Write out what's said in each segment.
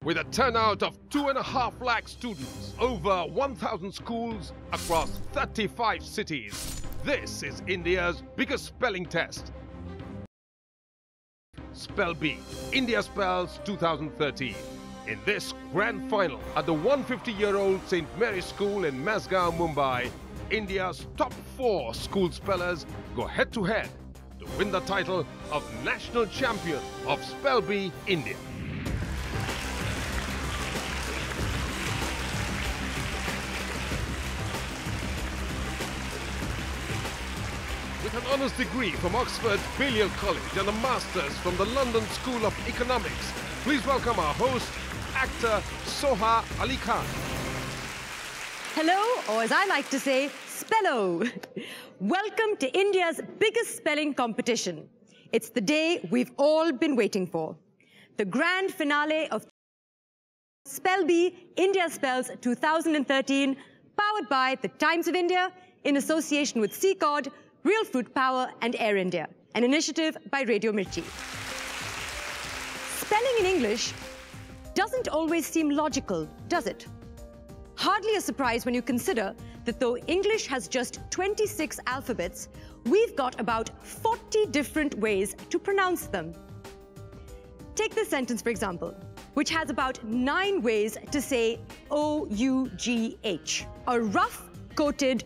With a turnout of 2.5 lakh students, over 1,000 schools across 35 cities, this is India's biggest spelling test. Spell Bee, India Spells 2013. In this grand final at the 150-year-old St. Mary's School in Masgaon, Mumbai, India's top 4 school spellers go head-to-head to win the title of National Champion of Spell Bee India. With an honours degree from Oxford Balliol College and a master's from the London School of Economics, please welcome our host, actor Soha Ali Khan. Hello, or as I like to say, Spello. Welcome to India's biggest spelling competition. It's the day we've all been waiting for. The grand finale of Spell Bee India Spells 2013, powered by the Times of India in association with Seacod, Real Fruit Power and Air India, an initiative by Radio Mirchi. Spelling in English doesn't always seem logical, does it? Hardly a surprise when you consider that though English has just 26 alphabets, we've got about 40 different ways to pronounce them. Take this sentence, for example, which has about 9 ways to say O-U-G-H. A rough-coated,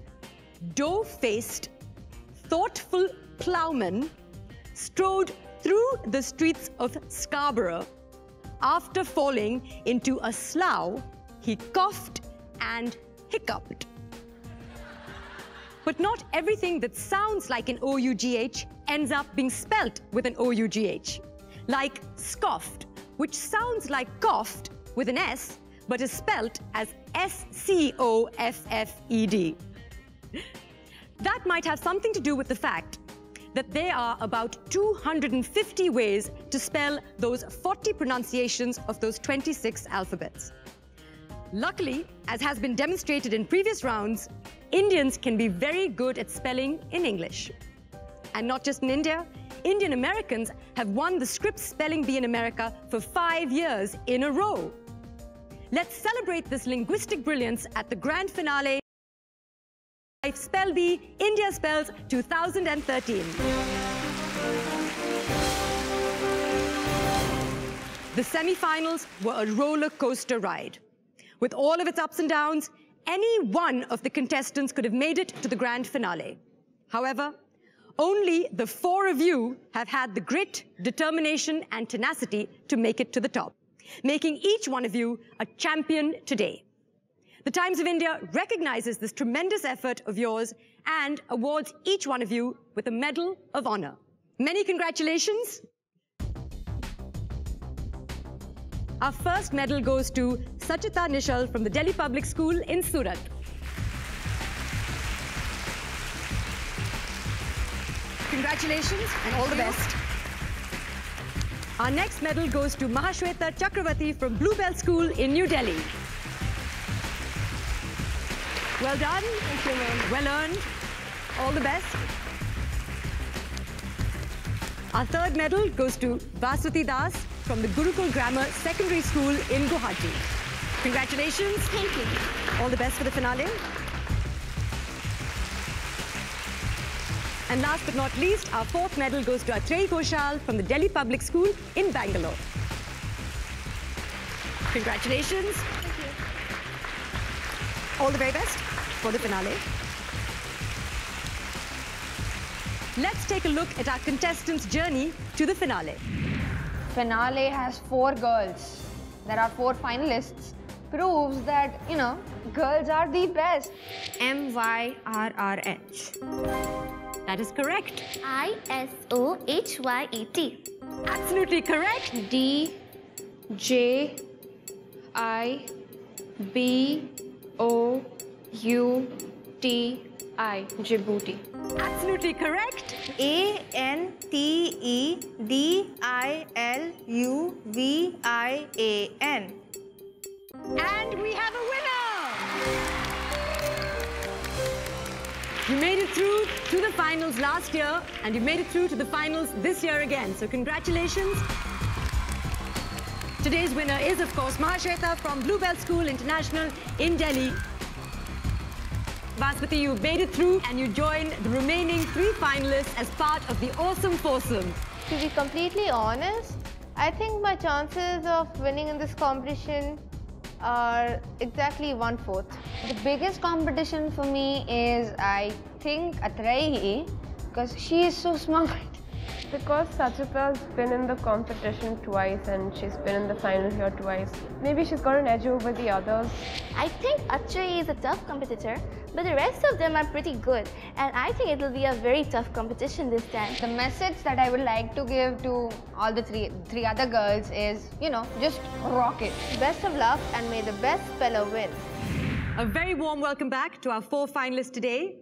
dough-faced, thoughtful ploughman strode through the streets of Scarborough. After falling into a slough, he coughed and hiccuped. But not everything that sounds like an O-U-G-H ends up being spelt with an O-U-G-H. Like scoffed, which sounds like coughed with an S, but is spelt as S-C-O-F-F-E-D. That might have something to do with the fact that there are about 250 ways to spell those 40 pronunciations of those 26 alphabets. Luckily, as has been demonstrated in previous rounds, Indians can be very good at spelling in English. And not just in India, Indian Americans have won the Scripps Spelling Bee in America for 5 years in a row. Let's celebrate this linguistic brilliance at the grand finale Spell Bee India Spells 2013. The semi-finals were a roller coaster ride. With all of its ups and downs, any one of the contestants could have made it to the grand finale. However, only the 4 of you have had the grit, determination, and tenacity to make it to the top, making each one of you a champion today. The Times of India recognizes this tremendous effort of yours and awards each one of you with a Medal of Honor. Many congratulations. Our first medal goes to Sachita Nishal from the Delhi Public School in Surat. Congratulations and all the best. Our next medal goes to Mahashweta Chakravarti from Bluebell School in New Delhi. Well done. Thank you, ma'am. Well earned. All the best. Our third medal goes to Vasuti Das from the Gurukul Grammar Secondary School in Guwahati. Congratulations. Thank you. All the best for the finale. And last but not least, our fourth medal goes to Atreyi Ghoshal from the Delhi Public School in Bangalore. Congratulations. Thank you. All the very best for the finale. Let's take a look at our contestants' journey to the finale. Finale has 4 girls. There are 4 finalists. Proves that, girls are the best. M-Y-R-R-H. That is correct. I-S-O-H-Y-E-T. Absolutely correct. D-J-I-B-O-U-T-I. Djibouti. Absolutely correct. A-N-T-E-D-I-L-U-V-I-A-N. And we have a winner! You made it through to the finals last year, and you made it through to the finals this year again. So congratulations. Today's winner is, of course, Mahashweta from Bluebell School International in Delhi. Basmati, you made it through and you joined the remaining 3 finalists as part of the awesome foursome. To be completely honest, I think my chances of winning in this competition are exactly 1/4. The biggest competition for me is, I think, Atraihi, because she is so smart. Because Sachita's been in the competition twice and she's been in the final here twice. Maybe she's got an edge over the others. I think Atraihi is a tough competitor, but the rest of them are pretty good. And I think it will be a very tough competition this time. The message that I would like to give to all the three other girls is, you know, just rock it. Best of luck and may the best speller win. A very warm welcome back to our 4 finalists today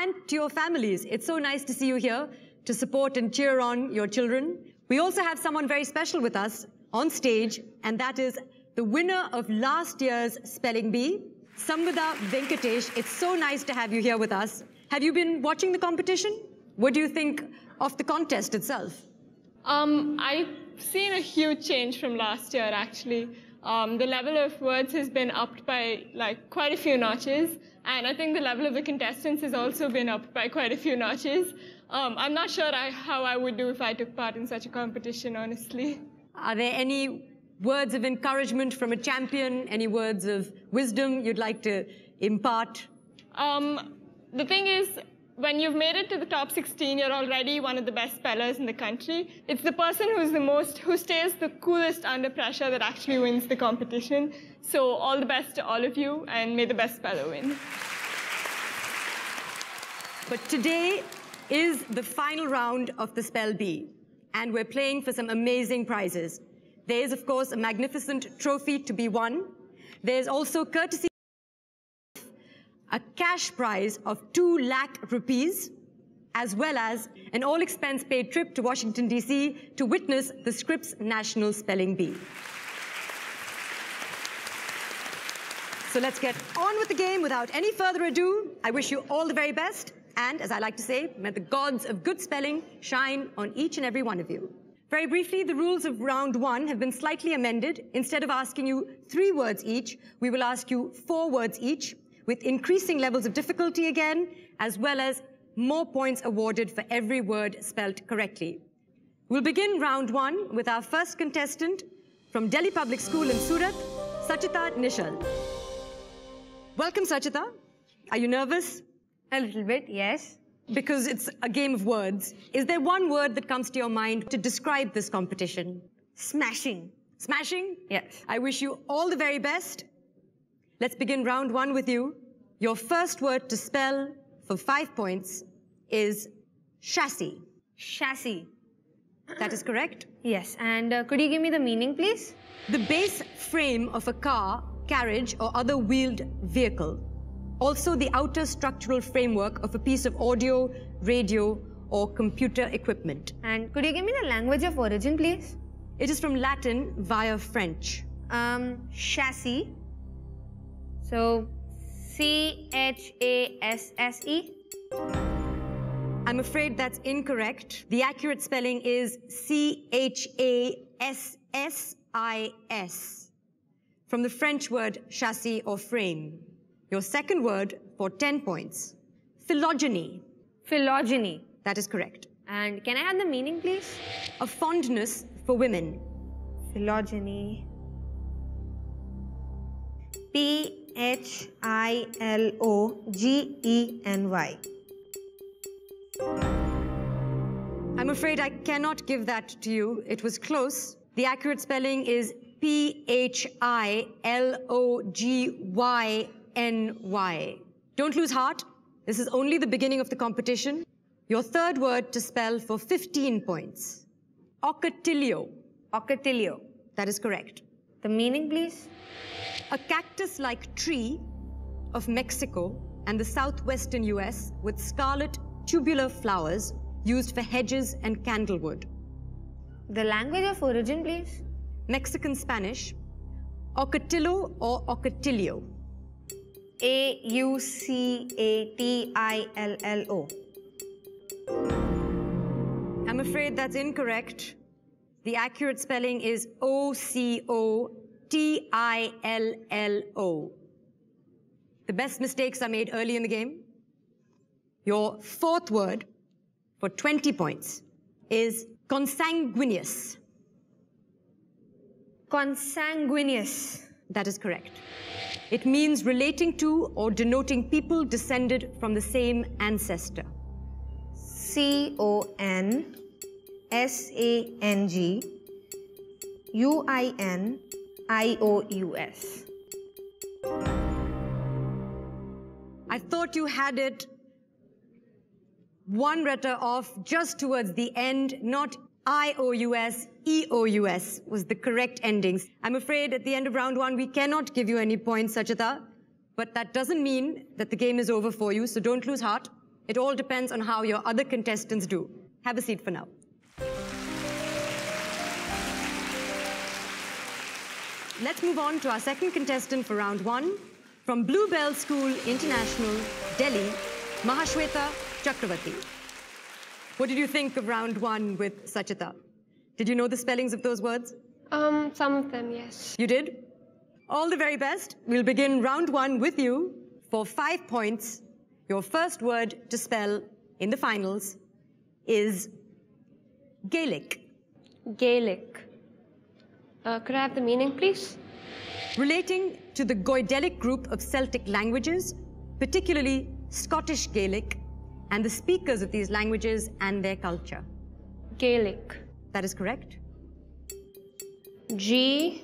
and to your families. It's so nice to see you here to support and cheer on your children. We also have someone very special with us on stage, and that is the winner of last year's Spelling Bee, Samvada Venkatesh. It's so nice to have you here with us. Have you been watching the competition? What do you think of the contest itself? I've seen a huge change from last year, actually. The level of words has been upped by quite a few notches, and I think the level of the contestants has also been upped by quite a few notches. I'm not sure how I would do if I took part in such a competition, honestly. Are there any words of encouragement from a champion, any words of wisdom you'd like to impart? The thing is, when you've made it to the top 16, you're already one of the best spellers in the country. It's the person who stays the coolest under pressure that actually wins the competition. So all the best to all of you, and may the best speller win. But today is the final round of the Spell Bee, and we're playing for some amazing prizes. There is, of course, a magnificent trophy to be won. There's also, courtesy, a cash prize of 2 lakh rupees, as well as an all-expense-paid trip to Washington, D.C. to witness the Scripps National Spelling Bee. So let's get on with the game without any further ado. I wish you all the very best. And, as I like to say, may the gods of good spelling shine on each and every one of you. Very briefly, the rules of round 1 have been slightly amended. Instead of asking you 3 words each, we will ask you 4 words each, with increasing levels of difficulty again, as well as more points awarded for every word spelt correctly. We'll begin round 1 with our first contestant from Delhi Public School in Surat, Sachita Nishal. Welcome, Sachita. Are you nervous? A little bit, yes. Because it's a game of words. Is there one word that comes to your mind to describe this competition? Smashing. Smashing? Yes. I wish you all the very best. Let's begin round 1 with you. Your first word to spell for 5 points is chassis. Chassis. That is correct? Yes, and could you give me the meaning, please? The base frame of a car, carriage, or other wheeled vehicle. Also, the outer structural framework of a piece of audio, radio, or computer equipment. And could you give me the language of origin, please? It is from Latin via French. Chassis. So, C-H-A-S-S-E. I'm afraid that's incorrect. The accurate spelling is C-H-A-S-S-I-S, from the French word chassis or frame. Your second word for 10 points. Phylogeny. Phylogeny. That is correct. And can I have the meaning, please? A fondness for women. Phylogeny. P-H-I-L-O-G-E-N-Y. I'm afraid I cannot give that to you. It was close. The accurate spelling is P-H-I-L-O-G-Y-N-Y. Don't lose heart. This is only the beginning of the competition. Your third word to spell for 15 points. Ocotillo. Ocotillo. That is correct. The meaning, please? A cactus-like tree of Mexico and the southwestern US with scarlet tubular flowers used for hedges and candlewood. The language of origin, please? Mexican Spanish. Ocotillo or Ocotillo. A-U-C-A-T-I-L-L-O. I'm afraid that's incorrect. The accurate spelling is O-C-O-T-I-L-L-O. The best mistakes are made early in the game. Your fourth word for 20 points is consanguineous. Consanguineous. That is correct. It means relating to or denoting people descended from the same ancestor. C-O-N-S-A-N-G-U-I-N-I-O-U-S. I thought you had it one letter off just towards the end, not I-O-U-S, E-O-U-S was the correct endings. I'm afraid at the end of round one, we cannot give you any points, Sachita, but that doesn't mean that the game is over for you, so don't lose heart. It all depends on how your other contestants do. Have a seat for now. Let's move on to our second contestant for round one. From Bluebell School International, Delhi, Mahashweta Chakravarti. What did you think of round one with Sachita? Did you know the spellings of those words? Some of them, yes. You did? All the very best. We'll begin round one with you for 5 points. Your first word to spell in the finals is Gaelic. Gaelic. Could I have the meaning, please? Relating to the Goidelic group of Celtic languages, particularly Scottish Gaelic, and the speakers of these languages and their culture. Gaelic. That is correct. G-A-E-L-I-C.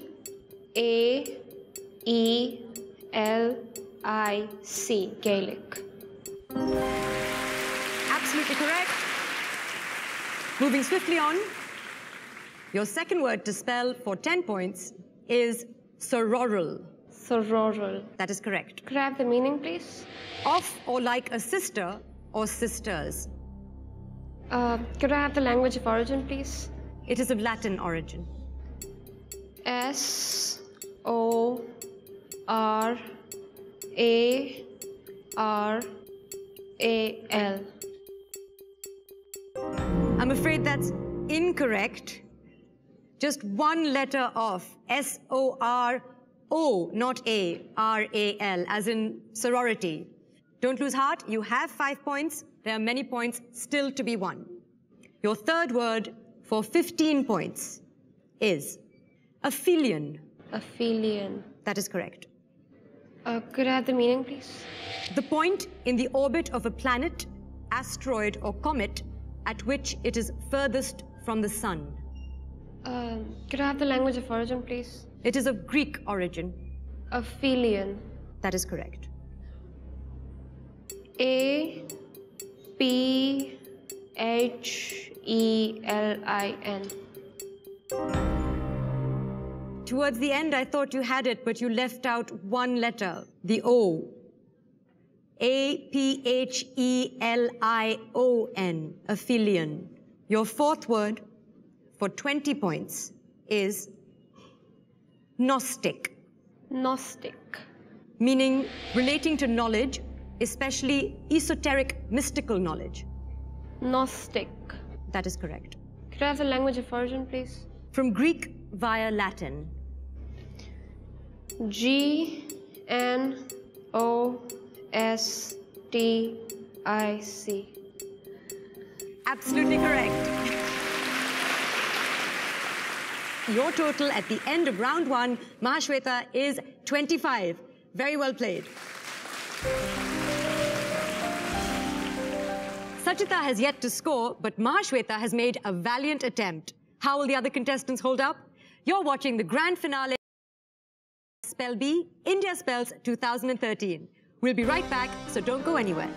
Gaelic. Absolutely correct. Moving swiftly on, your second word to spell for 10 points is sororal. Sororal. That is correct. Could I have the meaning, please? Of or like a sister or sisters. Could I have the language of origin, please? It is of Latin origin. S-O-R-A-R-A-L. I'm afraid that's incorrect. Just one letter off. S-O-R-O, not A, R-A-L, as in sorority. Don't lose heart. You have 5 points. There are many points still to be won. Your third word for 15 points is aphelion. Aphelion. That is correct. Could I have the meaning, please? The point in the orbit of a planet, asteroid, or comet at which it is furthest from the sun. Could I have the language of origin, please? It is of Greek origin. Aphelion. That is correct. A-P-H-E-L-I-N. Towards the end, I thought you had it, but you left out one letter, the O. A-P-H-E-L-I-O-N, aphelion. Your fourth word for 20 points is Gnostic. Gnostic. Meaning relating to knowledge, especially esoteric mystical knowledge. Gnostic. That is correct. Could I have the language of origin, please? From Greek via Latin. G-N-O-S-T-I-C. Absolutely correct. Your total at the end of round one, Mahashweta, is 25. Very well played. Sachita has yet to score, but Mahashweta has made a valiant attempt. How will the other contestants hold up? You're watching the grand finale, Spell B, India Spells 2013. We'll be right back, so don't go anywhere.